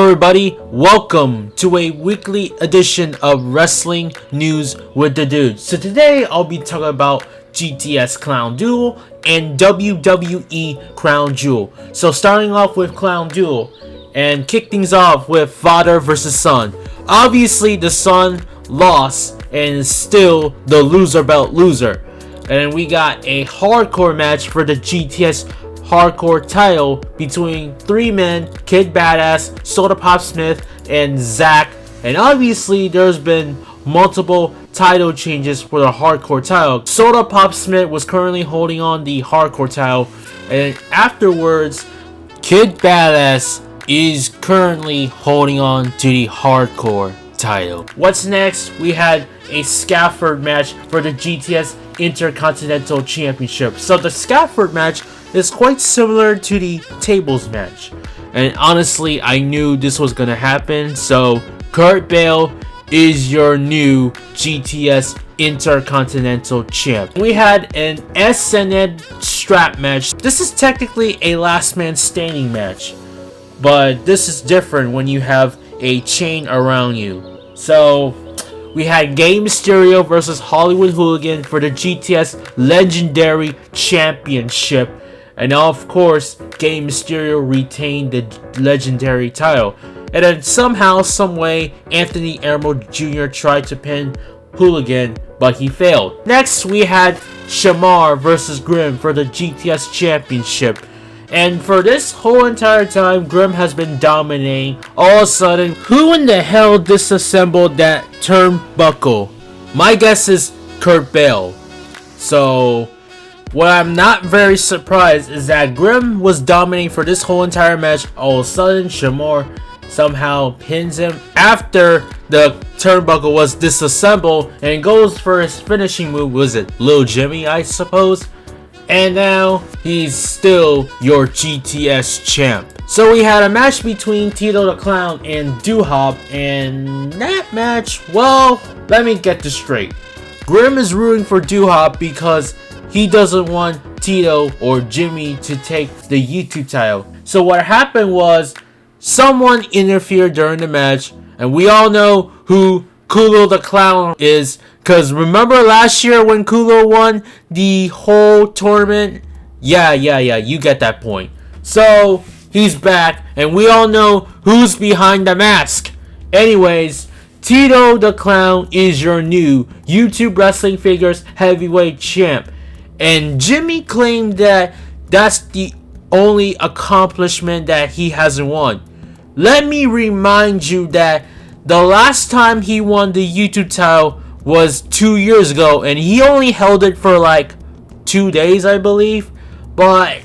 everybody, welcome to a weekly edition of Wrestling News with the Dudes. So today I'll be talking about GTS Crown Duel and WWE Crown Jewel. So starting off with Crown Duel and kick things off with father versus son. Obviously the son lost and is still the loser belt loser. And we got a hardcore match for the GTS hardcore title between three men, Kid Badass, Soda Pop Smith, and Zack. And obviously there's been multiple title changes for the hardcore title. Soda Pop Smith was currently holding on the hardcore title, and afterwards Kid Badass is currently holding on to the hardcore title. What's next? We had a scaffold match for the GTS Intercontinental Championship. So the scaffold match is quite similar to the tables match, and honestly I knew this was gonna happen. So Kurt Bale is your new GTS Intercontinental Champ. We had an SNN strap match. This is technically a last man standing match, but this is different when you have a chain around you. So we had Rey Mysterio versus Hollywood Hooligan for the GTS Legendary Championship. And of course, Rey Mysterio retained the legendary title. And then somehow, someway, Anthony Emerald Jr. tried to pin Hooligan, but he failed. Next, we had Shamar versus Grimm for the GTS Championship. And for this whole entire time, Grimm has been dominating. All of a sudden, who in the hell disassembled that turnbuckle? My guess is Kurt Bale. So what I'm not very surprised is that Grimm was dominating for this whole entire match. All of a sudden, Shamar somehow pins him after the turnbuckle was disassembled and goes for his finishing move. Was it Lil Jimmy, I suppose? And now he's still your GTS champ. So we had a match between Tito the Clown and Duel, and that match, well, let me get this straight. Grimm is rooting for Duel because he doesn't want Tito or Jimmy to take the YouTube title. So what happened was someone interfered during the match, and we all know who Kulo the Clown is, because remember last year when Kulo won the whole tournament? Yeah, you get that point. So he's back, and we all know who's behind the mask. Anyways, Tito the Clown is your new YouTube Wrestling Figures Heavyweight Champ. And Jimmy claimed that that's the only accomplishment that he hasn't won. Let me remind you that the last time he won the YouTube title was 2 years ago, and he only held it for like 2 days, I believe. But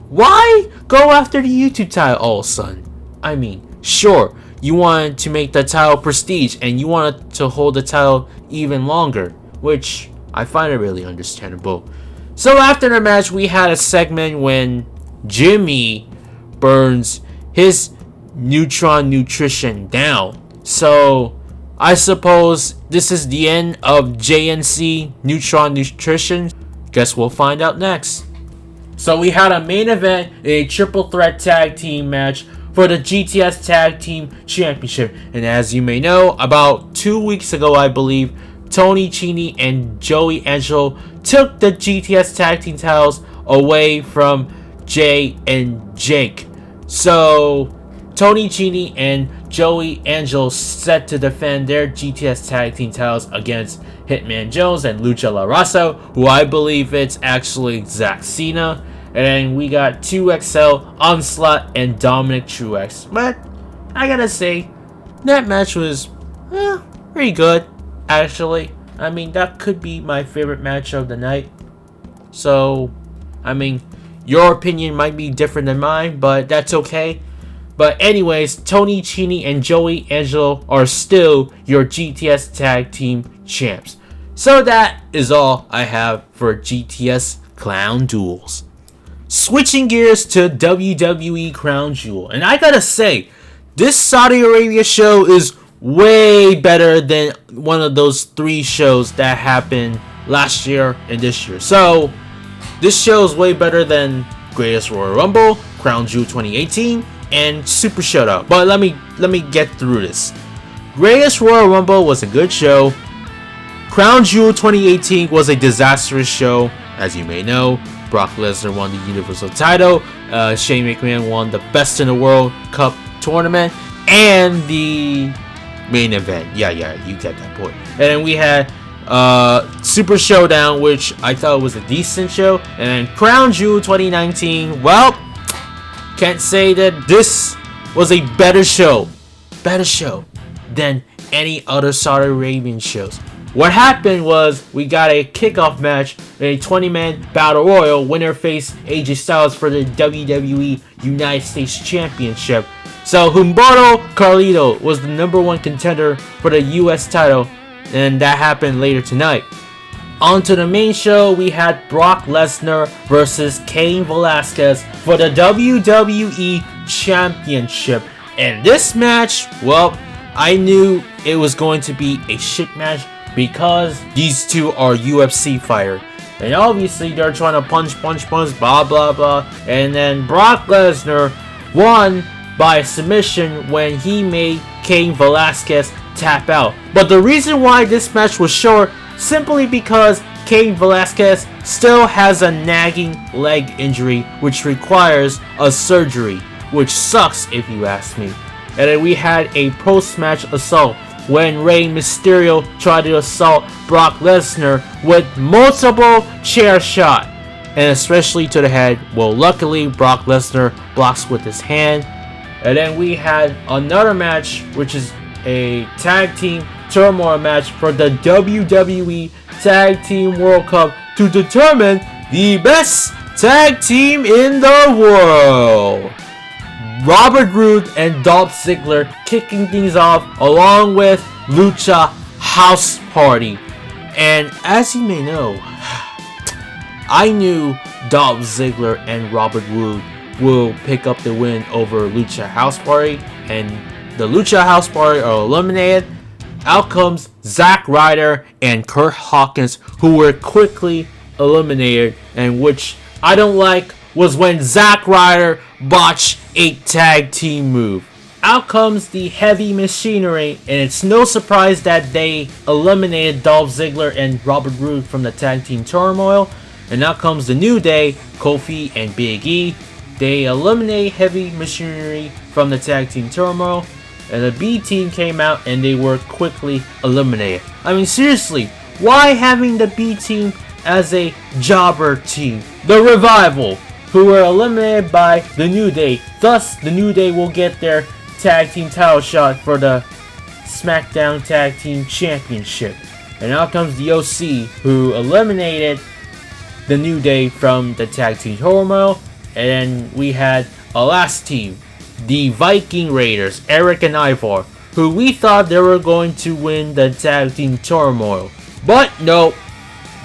why go after the YouTube title all of a sudden? I mean, sure, you wanted to make the title prestige and you wanted to hold the title even longer, which I find it really understandable. So after the match, we had a segment when Jimmy burns his Neutron Nutrition down. So I suppose this is the end of JNC Neutron Nutrition. Guess we'll find out next. So we had a main event, a triple threat tag team match for the GTS Tag Team Championship. And as you may know, about 2 weeks ago, I believe, Tony Cini and Joey Angelo took the GTS Tag Team titles away from Jay and Jake. So Tony Cini and Joey Angelo set to defend their GTS Tag Team titles against Hitman Jones and Lucha La Raza, who I believe it's actually Zack Cena. And then we got 2XL, Onslaught, and Dominic Truex. But I gotta say, that match was pretty good, actually. I mean, that could be my favorite match of the night. So, I mean, your opinion might be different than mine, but that's okay. But anyways, Tony Cini and Joey Angelo are still your GTS Tag Team Champs. So that is all I have for GTS Crown Duels. Switching gears to WWE Crown Jewel. And I gotta say, this Saudi Arabia show is way better than one of those 3 shows that happened last year and this year. So this show is way better than Greatest Royal Rumble, Crown Jewel 2018, and Super Showdown. But let me get through this. Greatest Royal Rumble was a good show. Crown Jewel 2018 was a disastrous show, as you may know. Brock Lesnar won the Universal title. Shane McMahon won the Best in the World Cup tournament and the main event. Yeah, you get that point. And then we had Super Showdown, which I thought was a decent show. And then Crown Jewel 2019. Well, can't say that this was a better show than any other Saudi Arabian shows. What happened was we got a kickoff match in a 20-man battle royal. Winner faced AJ Styles for the WWE United States Championship. So Humberto Carlito was the #1 contender for the US title, and that happened later tonight. On to the main show, we had Brock Lesnar versus Cain Velasquez for the WWE Championship. And this match, well, I knew it was going to be a shit match because these two are UFC fighters. And obviously they're trying to punch, blah, blah, blah. And then Brock Lesnar won by submission when he made Cain Velasquez tap out. But the reason why this match was short, simply because Cain Velasquez still has a nagging leg injury which requires a surgery, which sucks if you ask me. And then we had a post-match assault when Rey Mysterio tried to assault Brock Lesnar with multiple chair shot, and especially to the head. Well, luckily Brock Lesnar blocks with his hand. And then we had another match, which is a tag team turmoil match for the WWE Tag Team World Cup to determine the best tag team in the world. Robert Roode and Dolph Ziggler kicking things off, along with Lucha House Party. And as you may know, I knew Dolph Ziggler and Robert Roode will pick up the win over Lucha House Party, and the Lucha House Party are eliminated. Out comes Zack Ryder and Kurt Hawkins, who were quickly eliminated, and which I don't like was when Zack Ryder botched a tag team move. Out comes the Heavy Machinery, and it's no surprise that they eliminated Dolph Ziggler and Robert Roode from the tag team turmoil. And out comes the New Day, Kofi and Big E. They eliminate Heavy Machinery from the tag team turmoil, and the B team came out and they were quickly eliminated. I mean, seriously, why having the B team as a jobber team? The Revival, who were eliminated by the New Day. Thus, the New Day will get their tag team title shot for the SmackDown Tag Team Championship. And out comes the OC, who eliminated the New Day from the tag team turmoil. And then we had a last team, the Viking Raiders, Eric and Ivar, who we thought they were going to win the tag team turmoil. But no,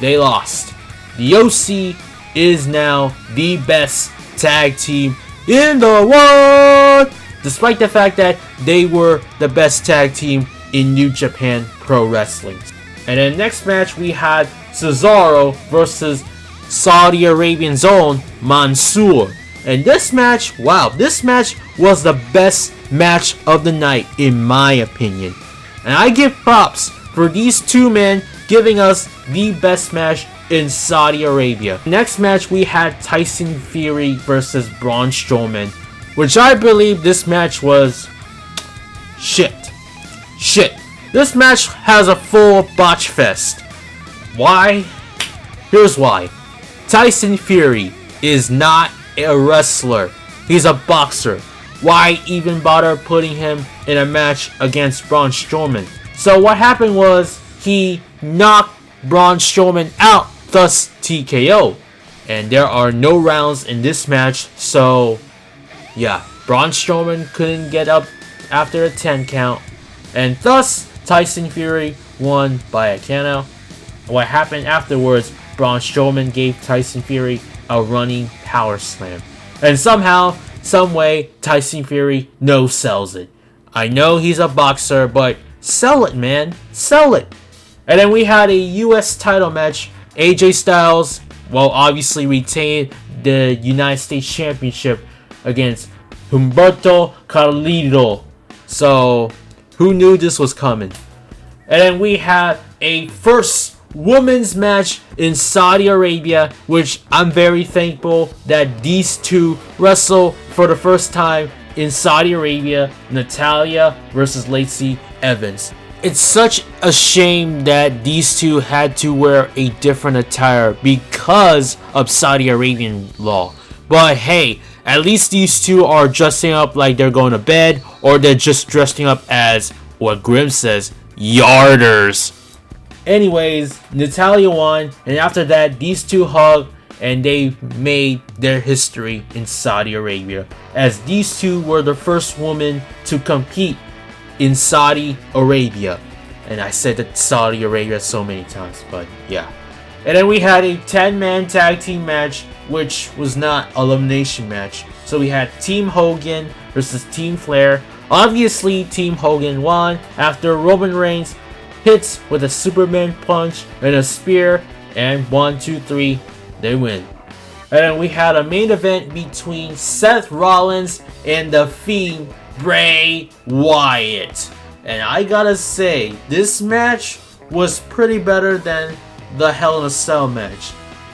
they lost. The OC is now the best tag team in the world, despite the fact that they were the best tag team in New Japan Pro Wrestling. And then next match we had Cesaro versus Saudi Arabian's own Mansoor. And this match, wow, this match was the best match of the night in my opinion. And I give props for these two men giving us the best match in Saudi Arabia. Next match we had Tyson Fury versus Braun Strowman, which I believe this match was shit. This match has a full botch fest. Why? Here's why. Tyson Fury is not a wrestler. He's a boxer. Why even bother putting him in a match against Braun Strowman? So what happened was he knocked Braun Strowman out, thus TKO. And there are no rounds in this match, so yeah, Braun Strowman couldn't get up after a 10 count, and thus Tyson Fury won by a count. What happened afterwards, Braun Strowman gave Tyson Fury a running power slam, and somehow, someway, Tyson Fury no-sells it. I know he's a boxer, but sell it, man, sell it. And then we had a US title match. AJ Styles, well, obviously retained the United States Championship against Humberto Carrillo. So, who knew this was coming? And then we had a first women's match in Saudi Arabia, which I'm very thankful that these two wrestle for the first time in Saudi Arabia. Natalya versus Lacey Evans. It's such a shame that these two had to wear a different attire because of Saudi Arabian law. But hey, at least these two are dressing up like they're going to bed, or they're just dressing up as what Grim says, yarders. Anyways, Natalya won, and after that, these two hugged and they made their history in Saudi Arabia, as these two were the first women to compete in Saudi Arabia. And I said that Saudi Arabia so many times, but yeah. And then we had a 10-man tag team match, which was not an elimination match. So we had Team Hogan versus Team Flair. Obviously, Team Hogan won after Roman Reigns hits with a Superman punch and a spear, and 1, 2, 3, they win. And then we had a main event between Seth Rollins and the Fiend Bray Wyatt. And I gotta say, this match was pretty better than the Hell in a Cell match.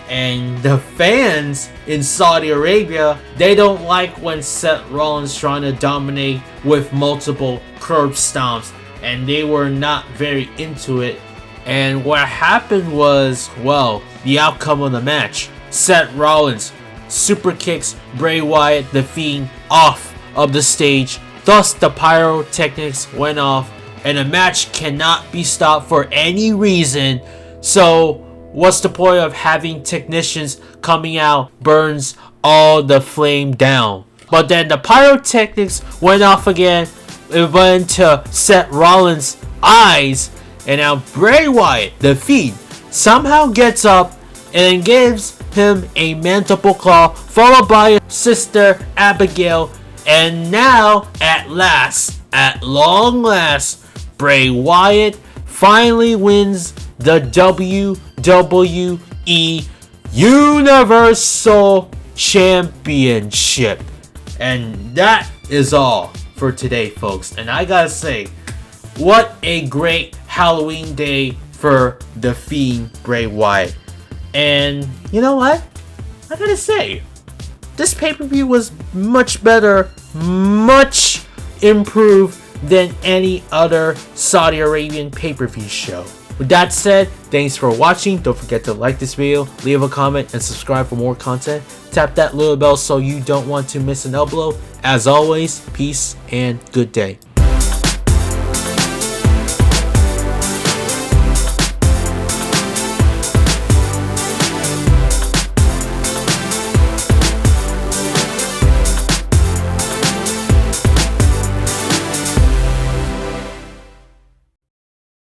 And the fans in Saudi Arabia, they don't like when Seth Rollins trying to dominate with multiple curb stomps, and they were not very into it. And what happened was, well, the outcome of the match. Seth Rollins super kicks Bray Wyatt, the Fiend, off of the stage. Thus, the pyrotechnics went off, and the match cannot be stopped for any reason. So, what's the point of having technicians coming out? Burns all the flame down. But then the pyrotechnics went off again. It went into Seth Rollins' eyes, and now Bray Wyatt, the Fiend, somehow gets up and gives him a mandible claw, followed by his sister Abigail. And now, at long last, Bray Wyatt finally wins the WWE Universal Championship. And that is all for today, folks. And I gotta say, what a great Halloween day for the Fiend Bray Wyatt. And you know what? I gotta say, this pay-per-view was much better, much improved than any other Saudi Arabian pay-per-view show. With that said, thanks for watching. Don't forget to like this video, leave a comment, and subscribe for more content. Tap that little bell so you don't want to miss an upload. As always, peace and good day.